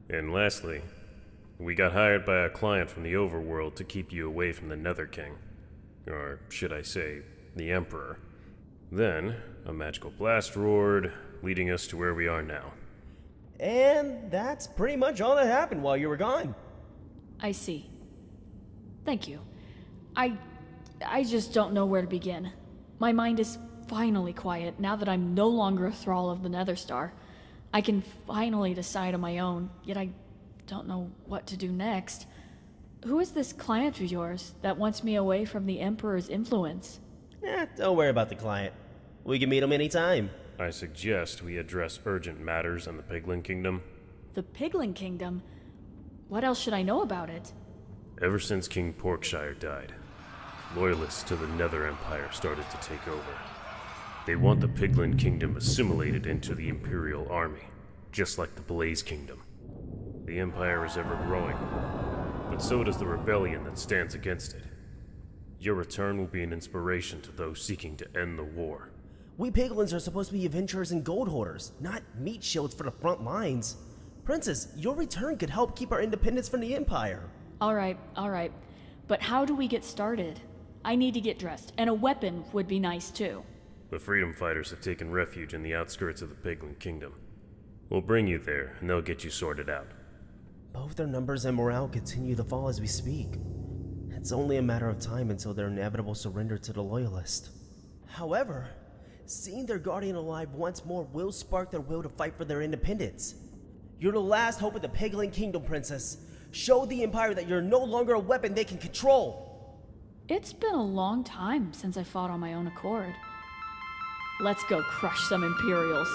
And lastly, we got hired by a client from the overworld to keep you away from the Nether King. Or should I say, the Emperor. Then, a magical blast roared, leading us to where we are now. And that's pretty much all that happened while you were gone. I see. Thank you. I just don't know where to begin. My mind is finally quiet now that I'm no longer a thrall of the Nether Star. I can finally decide on my own, yet I don't know what to do next. Who is this client of yours that wants me away from the Emperor's influence? Don't worry about the client. We can meet him anytime. I suggest we address urgent matters in the Piglin Kingdom. The Piglin Kingdom? What else should I know about it? Ever since King Porkshire died, loyalists to the Nether Empire started to take over. They want the Piglin Kingdom assimilated into the Imperial Army, just like the Blaze Kingdom. The Empire is ever growing, but so does the rebellion that stands against it. Your return will be an inspiration to those seeking to end the war. We Piglins are supposed to be adventurers and gold hoarders, not meat shields for the front lines. Princess, your return could help keep our independence from the Empire. Alright. But how do we get started? I need to get dressed, and a weapon would be nice too. The freedom fighters have taken refuge in the outskirts of the Piglin Kingdom. We'll bring you there, and they'll get you sorted out. Both their numbers and morale continue to fall as we speak. It's only a matter of time until their inevitable surrender to the Loyalist. However, seeing their guardian alive once more will spark their will to fight for their independence. You're the last hope of the Piglin Kingdom, Princess. Show the Empire that you're no longer a weapon they can control. It's been a long time since I fought on my own accord. Let's go crush some Imperials.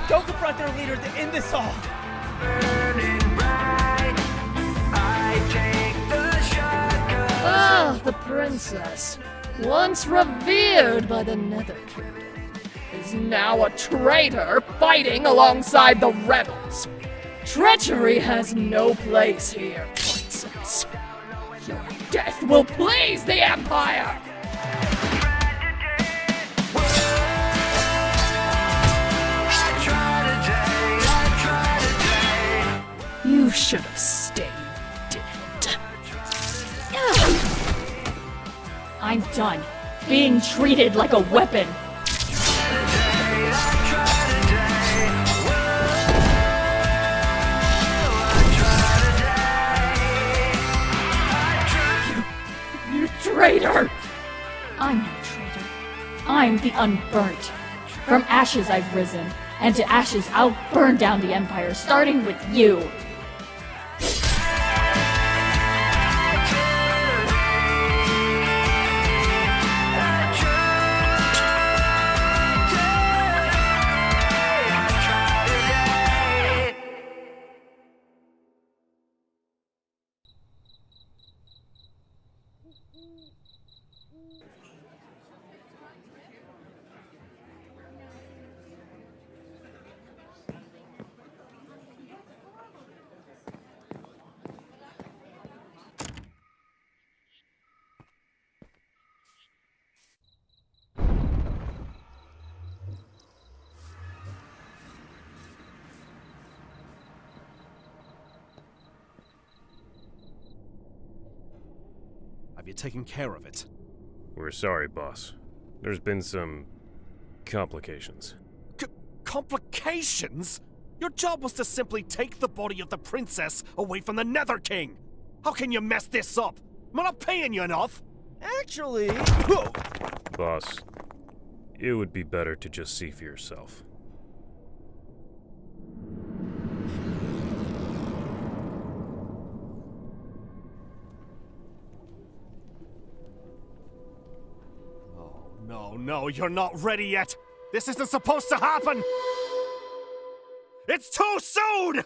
Go confront their leader to end this all! Ah, the princess, once revered by the Nether Kingdom, is now a traitor fighting alongside the rebels. Treachery has no place here, princess. Your death will please the Empire! You should have stayed dead. I'm done being treated like a weapon. You traitor! I'm no traitor. I'm the unburnt. From ashes I've risen, and to ashes I'll burn down the Empire, starting with you. Have you taken care of it? We're sorry, boss. There's been some complications. Complications? Your job was to simply take the body of the princess away from the Nether King! How can you mess this up? Am I not paying you enough? Actually, Boss, it would be better to just see for yourself. Oh, no, you're not ready yet! This isn't supposed to happen! It's too soon!